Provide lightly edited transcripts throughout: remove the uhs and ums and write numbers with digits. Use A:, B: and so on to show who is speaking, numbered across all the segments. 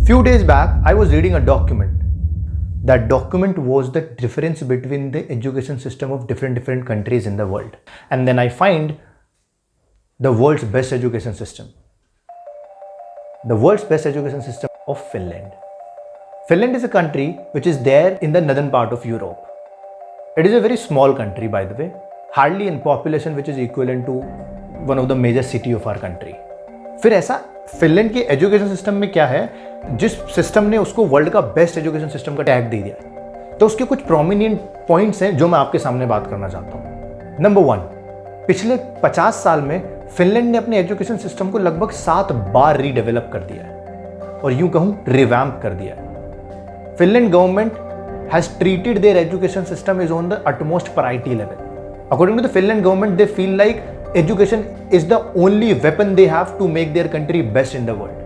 A: Few days back, I was reading a document. That document was the difference between the education system of different countries in the world. And then I find the world's best education system. The world's best education system of Finland. Finland is a country which is there in the northern part of Europe. It is a very small country, by the way, hardly in population which is equivalent to one of the major city of our country. फिर ऐसा Finland के education system में क्या है जिस system ने उसको world का बेस्ट एजुकेशन सिस्टम का टैग दे दिया, तो उसके कुछ प्रोमिनेंट पॉइंट्स हैं जो मैं आपके सामने बात करना चाहता हूँ। नंबर 1, पिछले 50 साल में फिनलैंड ने अपने एजुकेशन सिस्टम को लगभग 7 बार रीडेवलप कर दिया है और यूं कहूं रिवैम्प कर दिया है। Finland government has treated there education system is on the utmost priority level. According to the Finland government, they feel like education is the only weapon they have to make their country best in the world.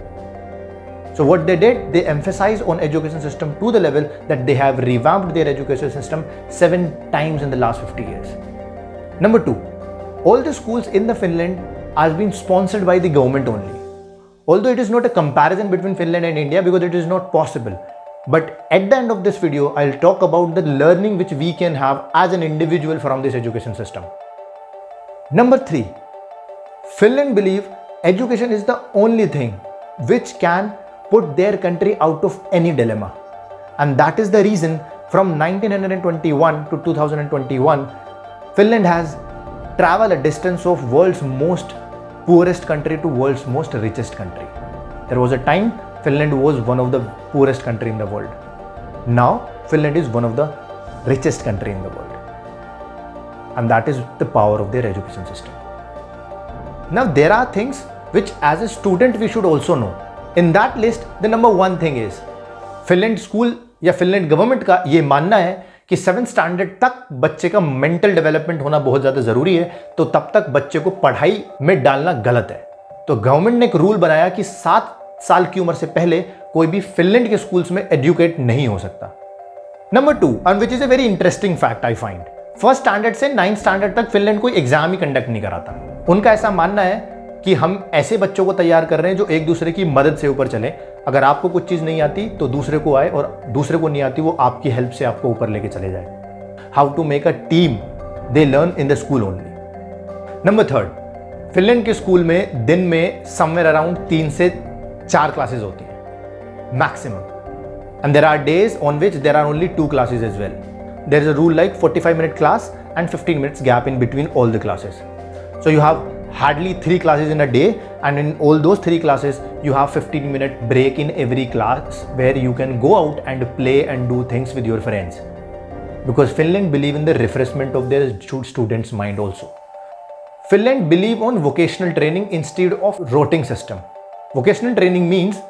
A: So what they did, they emphasize on education system to the level that they have revamped their education system 7 times in the last 50 years. Number 2, all the schools in the Finland are being sponsored by the government only. Although it is not a comparison between Finland and India because it is not possible. But at the end of this video, I'll talk about the learning which we can have as an individual from this education system. Number 3, Finland believe education is the only thing which can put their country out of any dilemma. And that is the reason from 1921 to 2021, Finland has traveled a distance of world's most poorest country to world's most richest country. There was a time Finland was one of the poorest country in the world. Now Finland is one of the richest country in the world. And that is the power of their education system. Now there are things which as a student we should also know. In that list, the number 1 thing is Finland school या Finland government का ये मानना है कि 7th standard तक बच्चे का mental development होना बहुत ज़्यादा ज़रूरी है, तो तब तक बच्चे को पढ़ाई में डालना गलत है। तो गवर्नमेंट ने एक रूल बनाया कि 7 साल की उम्र से पहले कोई भी फिनलैंड के स्कूल्स में एजुकेट नहीं हो सकता। Number 2, and which is a very interesting fact I find, 1st standard से 9th स्टैंडर्ड तक फिनलैंड कोई एग्जाम ही कंडक्ट नहीं कराता। उनका ऐसा मानना है कि हम ऐसे बच्चों को तैयार कर रहे हैं जो एक दूसरे की मदद से ऊपर चले। अगर आपको कुछ चीज़ नहीं आती तो दूसरे को आए, और दूसरे को नहीं आती वो आपकी हेल्प से आपको ऊपर लेके चले जाए। How to make a team they learn in the school only. Number 3, Finland के स्कूल में दिन में समवेयर अराउंड 3 से 4 क्लासेस होती हैं maximum, and there are days on which there are only 2 classes as well. There is a rule like 45-minute class and 15 minutes gap in between all the classes. So you have hardly 3 classes in a day, and in all those 3 classes you have 15-minute break in every class where you can go out and play and do things with your friends, because Finland believe in the refreshment of their students' mind also. Finland believe on vocational training instead of roting system. Vocational training means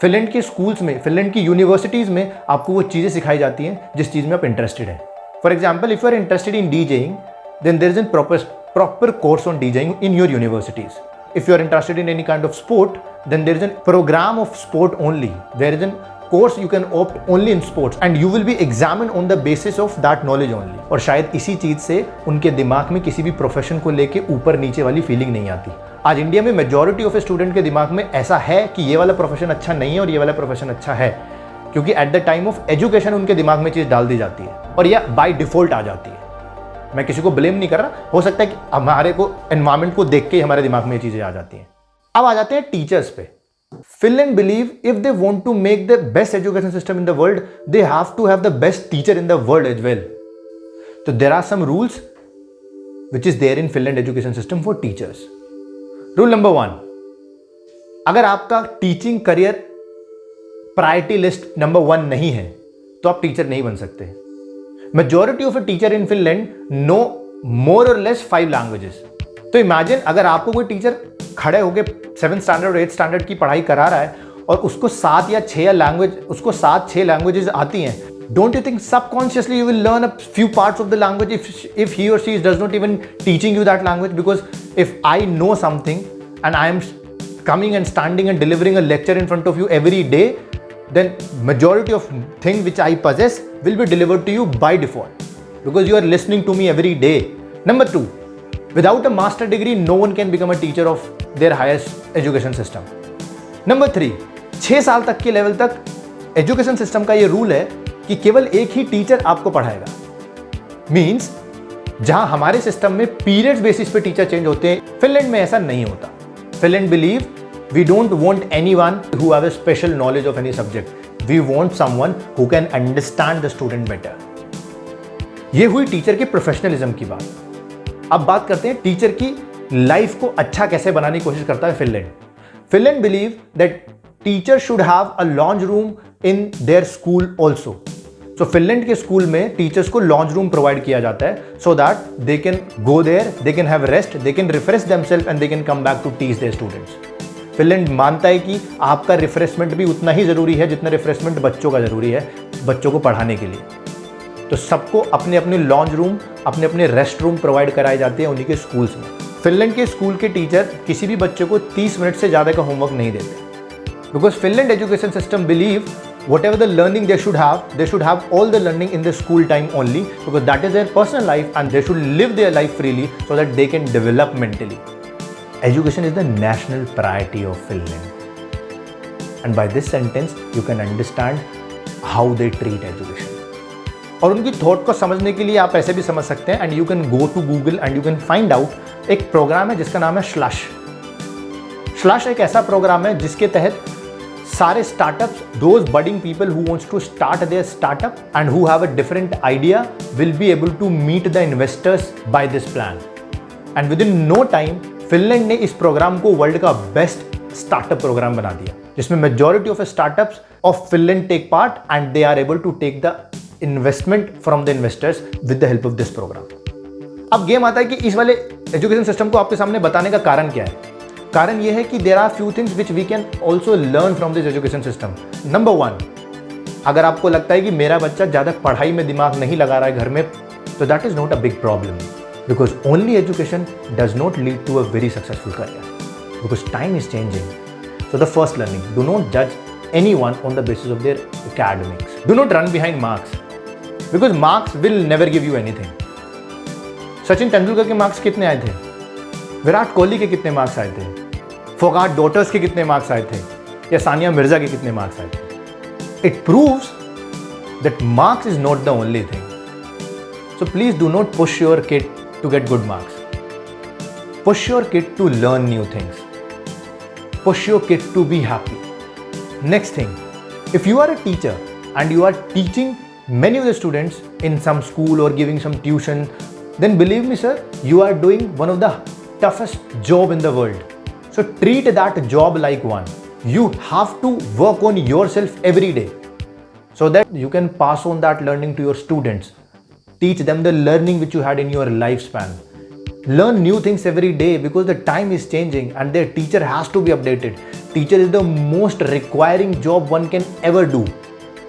A: Finland के schools में, Finland की universities में आपको वो चीज़ें सिखाई जाती हैं जिस चीज़ में आप इंटरेस्टेड हैं। For example, if you are interested in DJing, then there is an proper course on DJing in your universities. If you are interested in any kind of sport, then there is a program of sport only. There is a course you can opt only in sports, and you will be examined on the basis of that knowledge only. और शायद इसी चीज़ से उनके दिमाग में किसी भी profession को लेके ऊपर नीचे वाली फीलिंग नहीं आती। आज इंडिया में मेजॉरिटी ऑफ स्टूडेंट के दिमाग में ऐसा है कि ये वाला प्रोफेशन अच्छा नहीं है और ये वाला प्रोफेशन अच्छा है, क्योंकि at the time of education उनके दिमाग में चीज़ डाल दी जाती है और यह बाय डिफॉल्ट आ जाती है। मैं किसी को ब्लेम नहीं कर रहा, हो सकता है कि हमारे को एनवायरमेंट को देख के हमारे दिमाग में ये चीजें आ जाती हैं। अब आ जाते हैं टीचर्स पे। Finland believe if they want to make the best education system in the world, they have to have the best teacher in the world as well. तो there are some rules which is there in Finland education system for teachers. Rule number 1, अगर आपका teaching career priority list number 1 नहीं है तो आप teacher नहीं बन सकते। Majority of a teacher in Finland know more or less 5 languages. तो इमेजिन अगर आपको कोई टीचर खड़े होके 7th स्टैंडर्ड और 8th स्टैंडर्ड की पढ़ाई करा रहा है और उसको 7 या 6 लैंग्वेजेस आती हैं, don't you think subconsciously you will learn a few parts of the language if he or she does not even teaching you that language? Because if I know something and I am coming and standing and delivering a lecture in front of you every day, then majority of things which I possess will be delivered to you by default, because you are listening to me every day. Number 2, without a master degree, no one can become a teacher of their highest education system. Number 3, 6 साल तक के level तक education system का ये rule है कि केवल एक ही टीचर आपको पढ़ाएगा। मींस जहां हमारे सिस्टम में पीरियड्स बेसिस पे टीचर चेंज होते हैं, फिनलैंड में ऐसा नहीं होता। Finland believe we don't want anyone who have a special knowledge of any subject, we want someone who can understand the student better. ये हुई टीचर के प्रोफेशनलिज्म की बात। अब बात करते हैं टीचर की लाइफ को अच्छा कैसे बनाने की कोशिश करता है Finland. Finland believe that teacher should have a lounge room in their school also. So Finland के स्कूल में टीचर्स को लॉन्ज रूम प्रोवाइड किया जाता है so that they can go there, they can have rest, they can refresh themselves and they can come back to teach their students. Finland मानता है कि आपका रिफ्रेशमेंट भी उतना ही जरूरी है जितना रिफ्रेशमेंट बच्चों का जरूरी है बच्चों को पढ़ाने के लिए। तो सबको अपने अपने लॉन्ज रूम, अपने अपने रेस्ट रूम प्रोवाइड कराए जाते हैं उन्हीं के स्कूल्स में। फिनलैंड के स्कूल के टीचर किसी भी बच्चे को 30 मिनट से ज़्यादा का होमवर्क नहीं देते, because Finland education system believe whatever the learning they should have all the learning in the school time only, because that is their personal life and they should live their life freely so that they can develop mentally. Education is the national priority of Finland, and by this sentence you can understand how they treat education. और उनकी thought को समझने के लिए आप ऐसे भी समझ सकते हैं, and you can go to Google and you can find out एक प्रोग्राम है जिसका नाम है स्लश एक ऐसा प्रोग्राम है जिसके तहत सारे startups, those budding people who wants to start their startup and who have a different idea will be able to meet the investors by this plan. And within no time, Finland ने इस programme को world का best startup programme बना दिया, जिसमें majority of startups of Finland take part and they are able to take the investment from the investors with the help of this program. अब game आता है कि इस वाले एजुकेशन सिस्टम को आपके सामने बताने का कारण क्या है। कारण यह है कि there are few things which we can also learn from this education system. Number 1, अगर आपको लगता है कि मेरा बच्चा ज़्यादा पढ़ाई में दिमाग नहीं लगा रहा है घर में, तो that is not a big problem, because only education does not lead to a very successful career, because time is changing. So the first learning, do not जज anyone on the basis of their academics. Do not run behind marks, because marks will never give you anything. Sachin Tendulkar के marks कितने आए थे? विराट कोहली के कितने marks आए थे? Phogat daughters के कितने मार्क्स आए थे? या सानिया मिर्जा के कितने मार्क्स आए थे? It proves that marks is not the only thing. So please do not push your kid to get good marks. Push your kid to learn new things. Push your kid to be happy. Next thing, if you are a teacher and you are teaching many of the students in some school or giving some tuition, then believe me sir, you are doing one of the toughest job in the world. So treat that job like one. You have to work on yourself every day so that you can pass on that learning to your students. Teach them the learning which you had in your lifespan. Learn new things every day, because the time is changing and their teacher has to be updated. Teacher is the most requiring job one can ever do.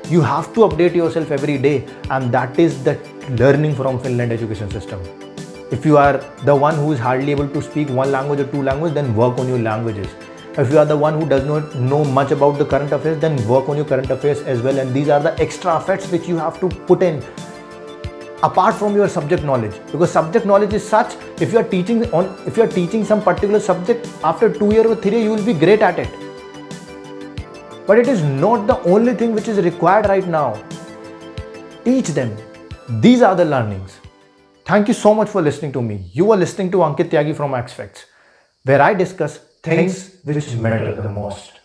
A: You have to update yourself every day, and that is the learning from Finland education system. If you are the one who is hardly able to speak one language or two languages, then work on your languages. If you are the one who does not know much about the current affairs, then work on your current affairs as well. And these are the extra effects which you have to put in apart from your subject knowledge, because subject knowledge is such, if you are teaching some particular subject, after 2 years or 3 years you will be great at it, but it is not the only thing which is required right now. Teach them. These are the learnings. Thank you so much for listening to me. You are listening to Ankit Tyagi from X Facts, where I discuss things which matter the most.